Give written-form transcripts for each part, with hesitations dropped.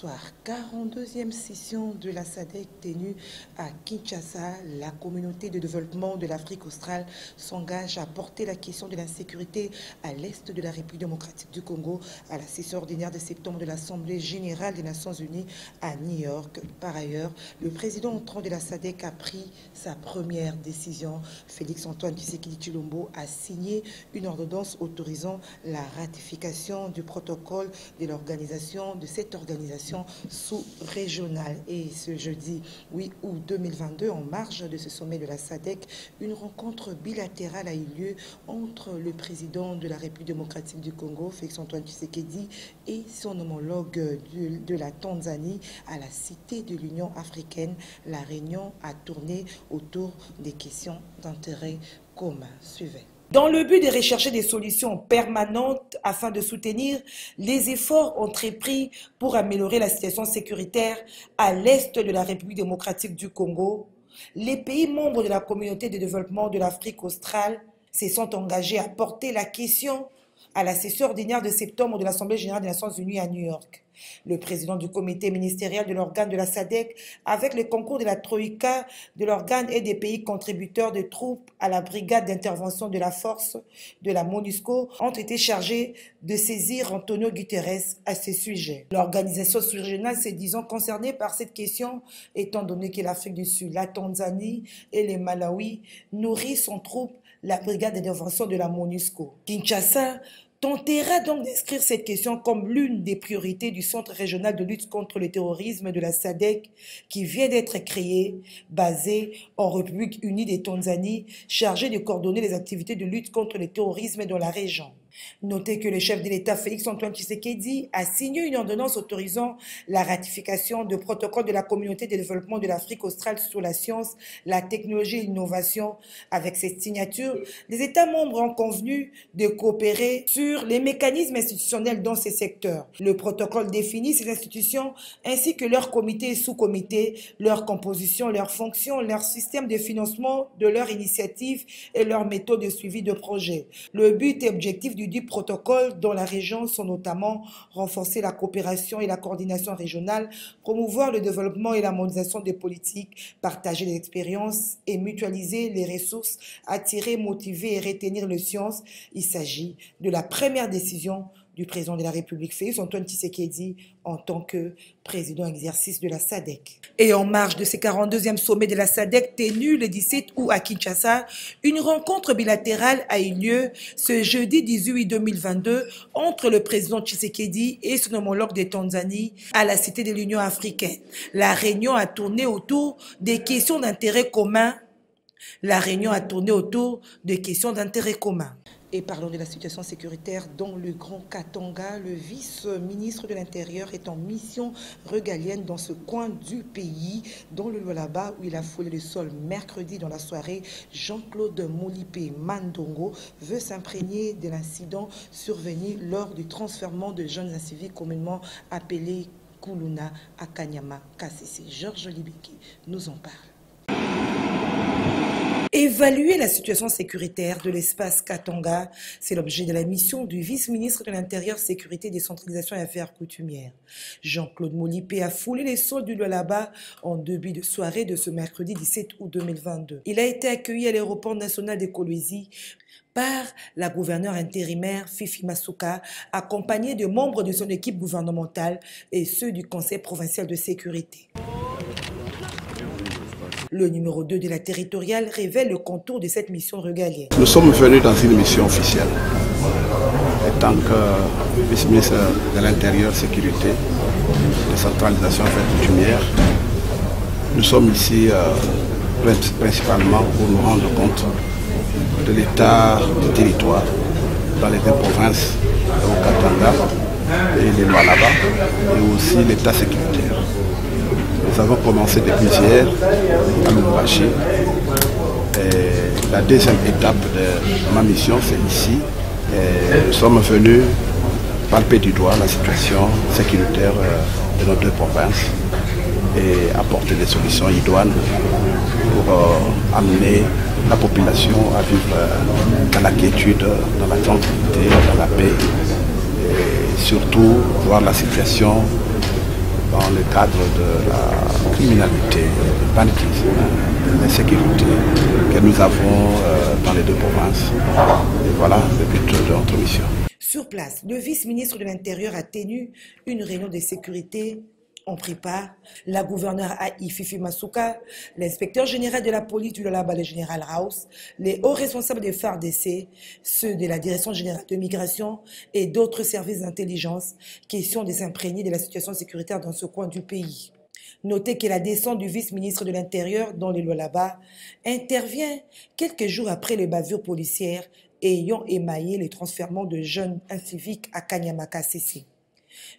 Bonsoir. 42e session de la SADC tenue à Kinshasa. La communauté de développement de l'Afrique australe s'engage à porter la question de l'insécurité à l'est de la République démocratique du Congo à la session ordinaire de septembre de l'Assemblée générale des Nations unies à New York. Par ailleurs, le président entrant de la SADC a pris sa première décision. Félix-Antoine Tshisekedi Tshilombo a signé une ordonnance autorisant la ratification du protocole de l'organisation de cette organisation sous-régionale. Et ce jeudi 8 août 2022, en marge de ce sommet de la SADC, une rencontre bilatérale a eu lieu entre le président de la République démocratique du Congo, Félix-Antoine Tshisekedi, et son homologue de la Tanzanie à la Cité de l'Union africaine. La réunion a tourné autour des questions d'intérêt commun. Suivez. Dans le but de rechercher des solutions permanentes afin de soutenir les efforts entrepris pour améliorer la situation sécuritaire à l'est de la République démocratique du Congo, les pays membres de la communauté de développement de l'Afrique australe se sont engagés à porter la question à la session ordinaire de septembre de l'Assemblée générale des Nations unies à New York. Le président du comité ministériel de l'organe de la SADC, avec le concours de la Troïka, de l'organe et des pays contributeurs de troupes à la brigade d'intervention de la force de la MONUSCO, ont été chargés de saisir Antonio Guterres à ce sujet. L'organisation sous-régionale s'est disant concernée par cette question, étant donné que l'Afrique du Sud, la Tanzanie et le Malawi nourrissent en troupes la brigade d'intervention de la MONUSCO. Kinshasa tentera donc d'inscrire cette question comme l'une des priorités du Centre régional de lutte contre le terrorisme de la SADC qui vient d'être créé, basé en République unie de Tanzanie, chargé de coordonner les activités de lutte contre le terrorisme dans la région. Notez que le chef de l'État Félix-Antoine Tshisekedi a signé une ordonnance autorisant la ratification du protocole de la communauté de développement de l'Afrique australe sur la science, la technologie et l'innovation. Avec cette signature, les États membres ont convenu de coopérer sur les mécanismes institutionnels dans ces secteurs. Le protocole définit ces institutions ainsi que leurs comités et sous-comités, leur composition, leurs fonctions, leur système de financement de leurs initiatives et leurs méthodes de suivi de projets. Le but et objectif du protocole dans la région sont notamment renforcer la coopération et la coordination régionale, promouvoir le développement et la modernisation des politiques, partager les expériences et mutualiser les ressources, attirer, motiver et retenir les sciences. Il s'agit de la première décision du président de la République, Félix-Antoine Tshisekedi, en tant que président exercice de la SADC. Et en marge de ce 42e sommet de la SADC tenu le 17 août à Kinshasa, une rencontre bilatérale a eu lieu ce jeudi 18 août 2022 entre le président Tshisekedi et son homologue de Tanzanie à la Cité de l'Union africaine. La réunion a tourné autour des questions d'intérêt commun. Et parlons de la situation sécuritaire dans le Grand Katanga. Le vice-ministre de l'Intérieur est en mission régalienne dans ce coin du pays, dans le Lualaba, où il a foulé le sol mercredi dans la soirée. Jean-Claude Molipe Mandongo veut s'imprégner de l'incident survenu lors du transfèrement de jeunes inciviques communément appelés Kuluna à Kanyama Kasese. Georges Libeki nous en parle. Évaluer la situation sécuritaire de l'espace Katanga, c'est l'objet de la mission du vice-ministre de l'Intérieur, Sécurité, Décentralisation et Affaires coutumières. Jean-Claude Molipe a foulé les sols du Lualaba en début de soirée de ce mercredi 17 août 2022. Il a été accueilli à l'aéroport national de Kolwezi par la gouverneure intérimaire Fifi Masuka, accompagnée de membres de son équipe gouvernementale et ceux du Conseil provincial de sécurité. Le numéro 2 de la territoriale révèle le contour de cette mission régalienne. Nous sommes venus dans une mission officielle. En tant que vice-ministre de l'Intérieur, Sécurité, Décentralisation et Affaires coutumières, nous sommes ici principalement pour nous rendre compte de l'état du territoire dans les deux provinces, au Katanga et les Lualaba, et aussi l'état sécuritaire. Nous avons commencé depuis hier à Lubumbashi. La deuxième étape de ma mission, c'est ici. Nous sommes venus palper du doigt la situation sécuritaire de nos deux provinces et apporter des solutions idoines pour amener la population à vivre dans la quiétude, dans la tranquillité, dans la paix et surtout voir la situation dans le cadre de la criminalité, du banditisme, de l'insécurité que nous avons dans les deux provinces. Et voilà le but de notre mission. Sur place, le vice-ministre de l'Intérieur a tenu une réunion de sécurité. On prépare la gouverneure Aïe Fifi Masuka, l'inspecteur général de la police du Lualaba, le général Raus, les hauts responsables des FARDC, ceux de la direction générale de migration et d'autres services d'intelligence, question de s'imprégner de la situation sécuritaire dans ce coin du pays. Notez que la descente du vice-ministre de l'Intérieur dans le Lualaba intervient quelques jours après les bavures policières ayant émaillé les transfèrements de jeunes inciviques à Kanyamaka CC.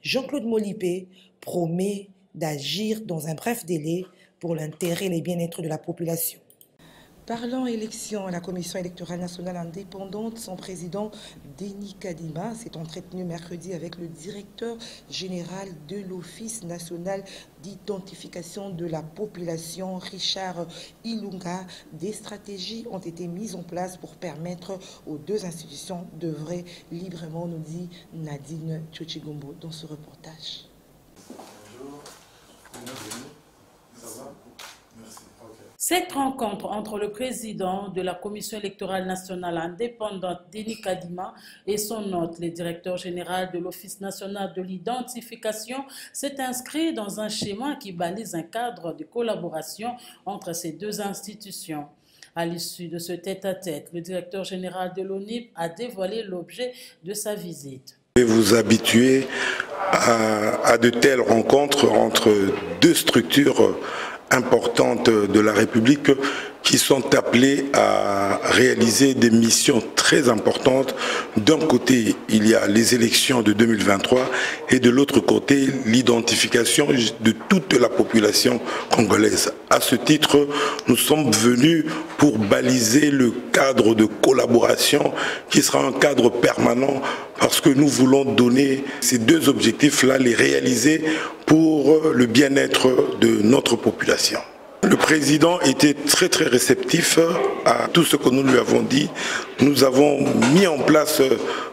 Jean-Claude Molipé promet d'agir dans un bref délai pour l'intérêt et le bien-être de la population. Parlant élection, la Commission électorale nationale indépendante, son président Denis Kadima s'est entretenu mercredi avec le directeur général de l'Office national d'identification de la population, Richard Ilunga. Des stratégies ont été mises en place pour permettre aux deux institutions d'œuvrer librement, nous dit Nadine Tchotchigombo dans ce reportage. Cette rencontre entre le président de la Commission électorale nationale indépendante, Denis Kadima, et son hôte, le directeur général de l'Office national de l'identification, s'est inscrit dans un schéma qui balise un cadre de collaboration entre ces deux institutions. À l'issue de ce tête-à-tête, le directeur général de l'ONIP a dévoilé l'objet de sa visite. Vous habituer à de telles rencontres entre deux structures importantes de la République qui sont appelées à réaliser des missions très importantes. D'un côté, il y a les élections de 2023 et de l'autre côté, l'identification de toute la population congolaise. À ce titre, nous sommes venus pour baliser le cadre de collaboration qui sera un cadre permanent parce que nous voulons donner ces deux objectifs-là, les réaliser pour le bien-être de notre population. Le président était très réceptif à tout ce que nous lui avons dit. Nous avons mis en place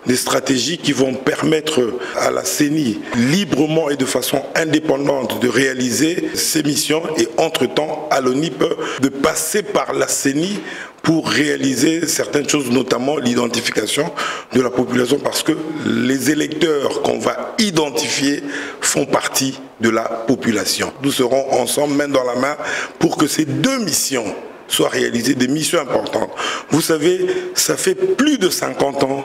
des stratégies qui vont permettre à la CENI librement et de façon indépendante de réaliser ses missions et entre-temps à l'ONIP de passer par la CENI pour réaliser certaines choses, notamment l'identification de la population, parce que les électeurs qu'on va identifier font partie de la population. Nous serons ensemble, main dans la main, pour que ces deux missions soient réalisées, des missions importantes. Vous savez, ça fait plus de 50 ans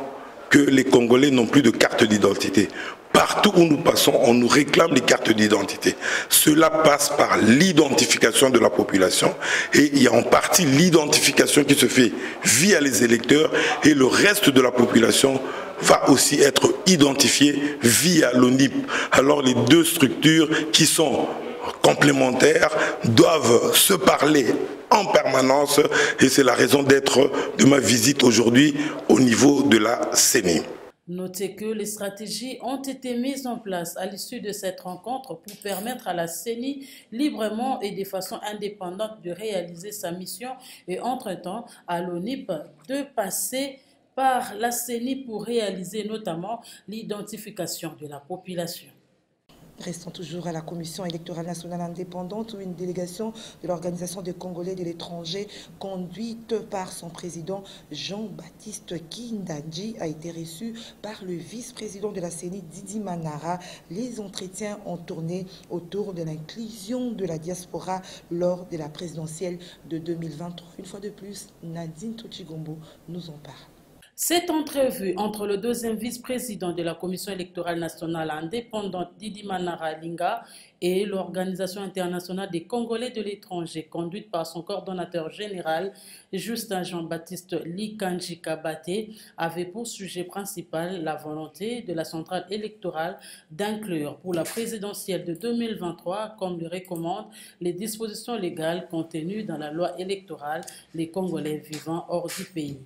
que les Congolais n'ont plus de carte d'identité. Partout où nous passons, on nous réclame des cartes d'identité. Cela passe par l'identification de la population et il y a en partie l'identification qui se fait via les électeurs et le reste de la population va aussi être identifié via l'ONIP. Alors les deux structures qui sont complémentaires doivent se parler en permanence et c'est la raison d'être de ma visite aujourd'hui au niveau de la CENI. Notez que les stratégies ont été mises en place à l'issue de cette rencontre pour permettre à la CENI librement et de façon indépendante de réaliser sa mission et entre-temps à l'ONIP de passer par la CENI pour réaliser notamment l'identification de la population. Restons toujours à la Commission électorale nationale indépendante où une délégation de l'Organisation des Congolais de l'étranger conduite par son président Jean-Baptiste Kindadji a été reçue par le vice-président de la CENI Didi Manara. Les entretiens ont tourné autour de l'inclusion de la diaspora lors de la présidentielle de 2023. Une fois de plus, Nadine Tchotchigombo nous en parle. Cette entrevue entre le deuxième vice-président de la Commission électorale nationale indépendante Didi Manara Linga et l'Organisation internationale des Congolais de l'étranger, conduite par son coordonnateur général, Justin Jean-Baptiste Likanji Kabate, avait pour sujet principal la volonté de la centrale électorale d'inclure pour la présidentielle de 2023, comme le recommandent les dispositions légales contenues dans la loi électorale, les Congolais vivant hors du pays.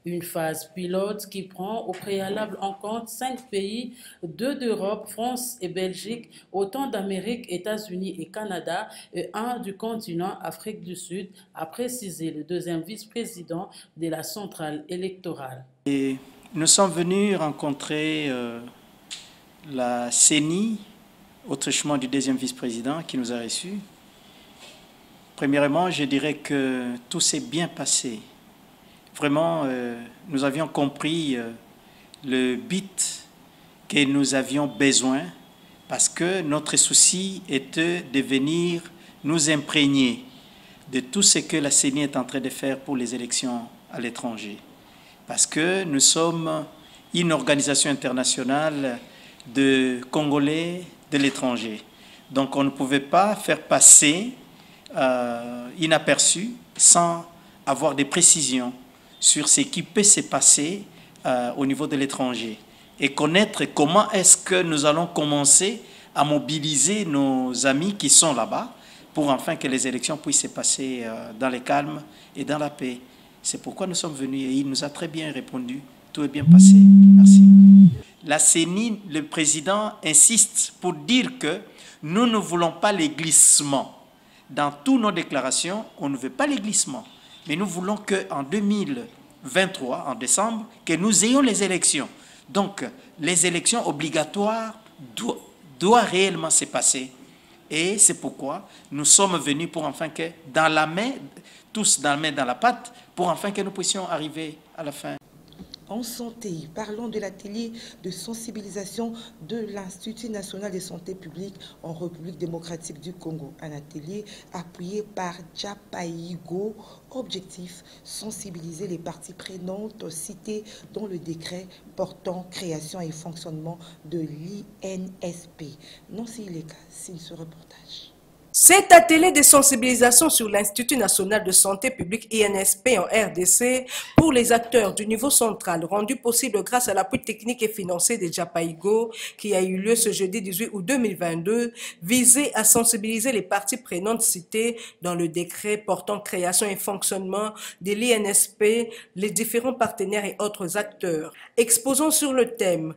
Une phase pilote qui prend au préalable en compte 5 pays, 2 d'Europe, France et Belgique, autant d'Amérique, États-Unis et Canada et 1 du continent Afrique du Sud, a précisé le deuxième vice-président de la centrale électorale. Et nous sommes venus rencontrer la CENI au truchement du deuxième vice-président qui nous a reçus. Premièrement, je dirais que tout s'est bien passé. Vraiment, nous avions compris le but que nous avions besoin parce que notre souci était de venir nous imprégner de tout ce que la CENI est en train de faire pour les élections à l'étranger. Parce que nous sommes une organisation internationale de Congolais de l'étranger. Donc on ne pouvait pas faire passer inaperçu sans avoir des précisions sur ce qui peut se passer au niveau de l'étranger et connaître comment est-ce que nous allons commencer à mobiliser nos amis qui sont là-bas pour enfin que les élections puissent se passer dans le calme et dans la paix. C'est pourquoi nous sommes venus et il nous a très bien répondu. Tout est bien passé. Merci. La CENI, le président insiste pour dire que nous ne voulons pas les glissements. Dans toutes nos déclarations, on ne veut pas les glissements. Mais nous voulons qu'en 2023, en décembre, que nous ayons les élections. Donc, les élections obligatoires doivent réellement se passer. Et c'est pourquoi nous sommes venus pour enfin que, dans la main, tous dans la main, dans la patte, pour enfin que nous puissions arriver à la fin. En santé, parlons de l'atelier de sensibilisation de l'Institut national de santé publique en République démocratique du Congo. Un atelier appuyé par Japaigo. Objectif, sensibiliser les parties prenantes citées dans le décret portant création et fonctionnement de l'INSP. Nancy Ileka signe ce reportage. Cet atelier de sensibilisation sur l'Institut national de santé publique INSP en RDC pour les acteurs du niveau central, rendu possible grâce à l'appui technique et financier de Japaigo, qui a eu lieu ce jeudi 18 août 2022, visait à sensibiliser les parties prenantes citées dans le décret portant création et fonctionnement de l'INSP, les différents partenaires et autres acteurs. Exposant sur le thème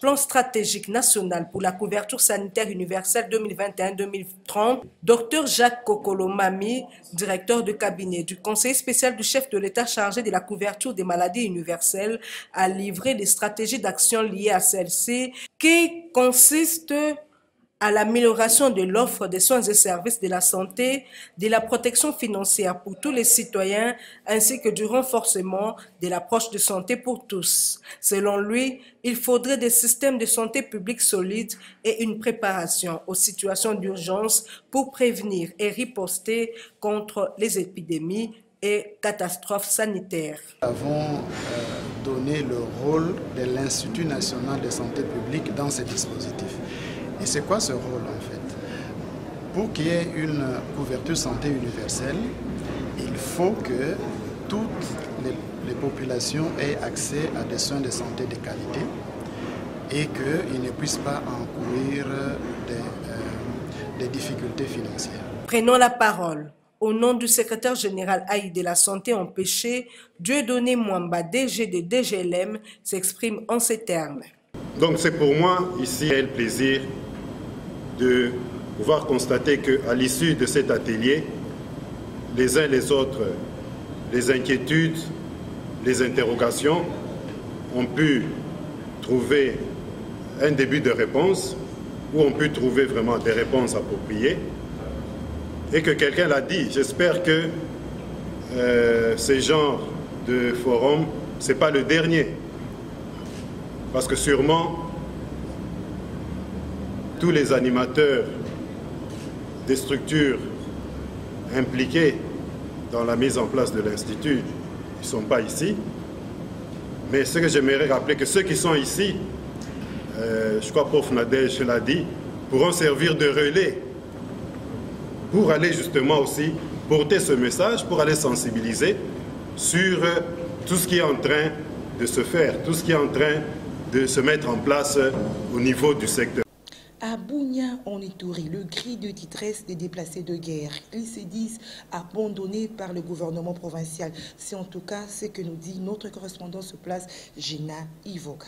Plan stratégique national pour la couverture sanitaire universelle 2021-2030, Dr Jacques Kokolomami, directeur de cabinet du conseiller spécial du chef de l'État chargé de la couverture des maladies universelles, a livré des stratégies d'action liées à celle-ci qui consistent à l'amélioration de l'offre des soins et services de la santé, de la protection financière pour tous les citoyens, ainsi que du renforcement de l'approche de santé pour tous. Selon lui, il faudrait des systèmes de santé publique solides et une préparation aux situations d'urgence pour prévenir et riposter contre les épidémies et catastrophes sanitaires. Nous avons donné le rôle de l'Institut national de santé publique dans ce dispositif. Et c'est quoi ce rôle en fait? Pour qu'il y ait une couverture santé universelle, il faut que toutes les populations aient accès à des soins de santé de qualité et qu'ils ne puissent pas encourir des difficultés financières. Prenons la parole. Au nom du secrétaire général AI de la Santé empêchée, Dieudonné Mwamba, DG de DGLM, s'exprime en ces termes. Donc c'est pour moi ici un plaisir de pouvoir constater qu'à l'issue de cet atelier, les uns les autres, les inquiétudes, les interrogations ont pu trouver un début de réponse ou ont pu trouver vraiment des réponses appropriées et que quelqu'un l'a dit. J'espère que ce genre de forum, ce n'est pas le dernier. Parce que sûrement, tous les animateurs des structures impliquées dans la mise en place de l'Institut ne sont pas ici. Mais ce que j'aimerais rappeler, que ceux qui sont ici, je crois que Prof Nadège l'a dit, pourront servir de relais pour aller justement aussi porter ce message, pour aller sensibiliser sur tout ce qui est en train de se faire, tout ce qui est en train de se mettre en place au niveau du secteur. À Bunia, en Ituri, le cri de détresse des déplacés de guerre. Ils se disent abandonnés par le gouvernement provincial. C'est en tout cas ce que nous dit notre correspondant sur place, Gina Ivoka.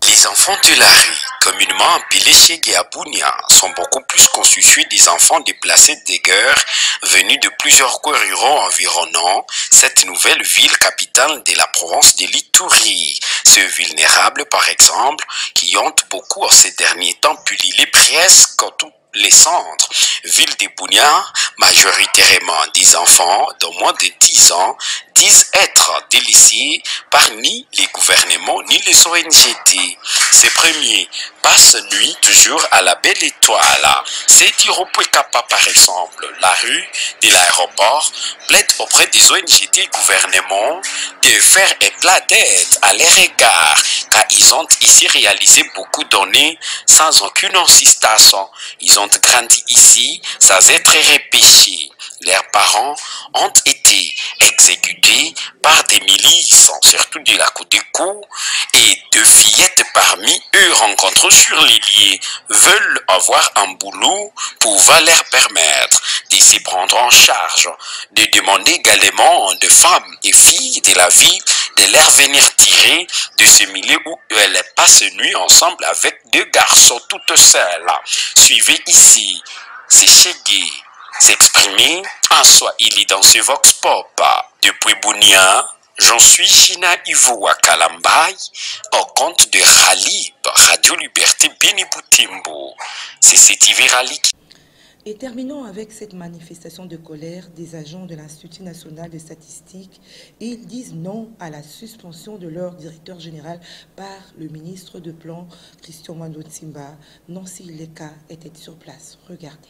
Les enfants de la rue communément appelés Chegué à Bunia, sont beaucoup plus constitués des enfants déplacés des guerres venus de plusieurs coins ruraux environnant cette nouvelle ville capitale de la province de l'Ituri. Ceux vulnérables, par exemple, qui ont beaucoup en ces derniers temps pullulé presque tous les centres. Ville de Bunia, majoritairement des enfants de moins de 10 ans, disent être délaissés par ni les gouvernements ni les ONGD. Ces premiers passent nuit toujours à la belle étoile. C'est Iropuekapa par exemple, la rue de l'aéroport, plaide auprès des ONGD et gouvernements de faire un plat d'aide à leur égard, car ils ont ici réalisé beaucoup de données sans aucune insistance. Ils ont grandi ici sans être repêchés. Leurs parents ont été exécutés par des milices, surtout de la Codeco, et deux fillettes parmi eux rencontrées sur les lieux veulent avoir un boulot pour leur permettre de se prendre en charge, de demander également de femmes et filles de la ville de leur venir tirer de ce milieu où elles passent nuit ensemble avec deux garçons toutes seules. Suivez ici, c'est Chegué s'exprimer en Swahili dans ce Vox Pop. Depuis Bunia, j'en suis Gina Ivo à Kalambay, au compte de Ralib, Radio Liberté Beni Butembo. C'est CTV Rally. Et terminons avec cette manifestation de colère des agents de l'Institut national de statistique. Ils disent non à la suspension de leur directeur général par le ministre de Plan, Christian Mwando Nsimba. Nancy Leka était sur place. Regardez.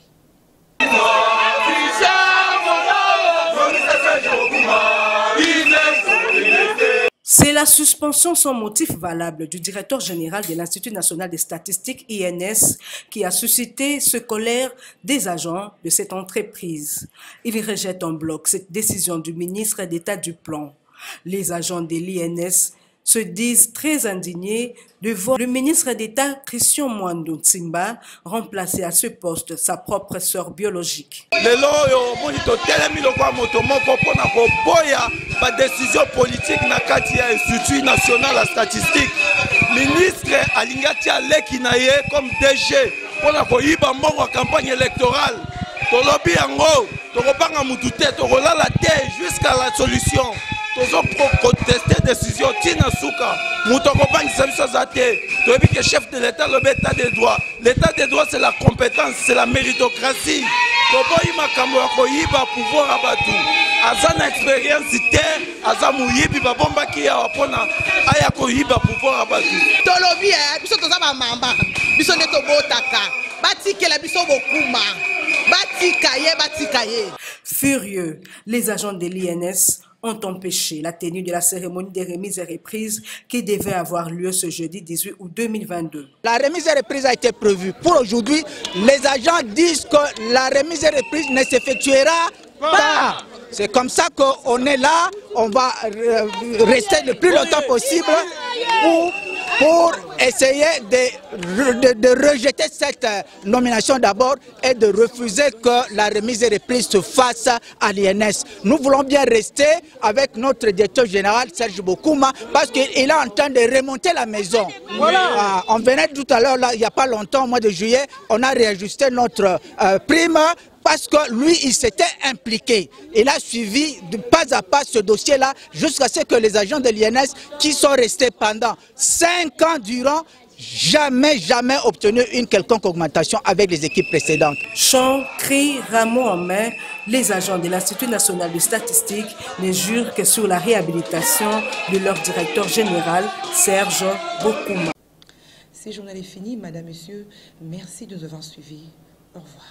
C'est la suspension sans motif valable du directeur général de l'Institut national des statistiques INS qui a suscité ce colère des agents de cette entreprise. Ils rejettent en bloc cette décision du ministre d'État du Plan. Les agents de l'INS se disent très indignés de voir le ministre d'État Christian Mwando Nsimba remplacer à ce poste sa propre sœur biologique. Décision politique na kati ya Institut national de statistique. Ministre alingati aleki na ye comme DG pona ko yiba mbongo campagne électorale. Tolobi yango tokopanga mutu te tokolala te jusqu'à la solution. Tozo contester décision tina suka mutu kopangisa biso za te. Toyebi que chef de l'État le état des droits. L'état des droits c'est la compétence, c'est la méritocratie. Toboyi makambo ya koyiba pouvoir abatu. Azana expérience te, azamu yibi babomba ki ya wapona aya koyiba pouvoir abatu. Tolobi biso toza ba mamba, biso neto botaka, batikela biso bokuma, batikaye. Furieux, les agents de l'INS ont empêché la tenue de la cérémonie des remises et reprises qui devait avoir lieu ce jeudi 18 août 2022. La remise et reprise a été prévue. Pour aujourd'hui, les agents disent que la remise et reprise ne s'effectuera pas. C'est comme ça qu'on est là, on va rester le plus longtemps possible pour essayer de rejeter cette nomination d'abord et de refuser que la remise et reprise se fasse à l'INS. Nous voulons bien rester avec notre directeur général Serge Bokouma parce qu'il est en train de remonter la maison. Voilà. On venait tout à l'heure, il n'y a pas longtemps, au mois de juillet, on a réajusté notre prime. Parce que lui, il s'était impliqué. Il a suivi de pas à pas ce dossier-là jusqu'à ce que les agents de l'INS qui sont restés pendant 5 ans durant, jamais obtenu une quelconque augmentation avec les équipes précédentes. Chants, cris, rameaux en main, les agents de l'Institut national de statistique ne jurent que sur la réhabilitation de leur directeur général, Serge Bokouma. Ce journal est fini, madame, monsieur. Merci de nous avoir suivis. Au revoir.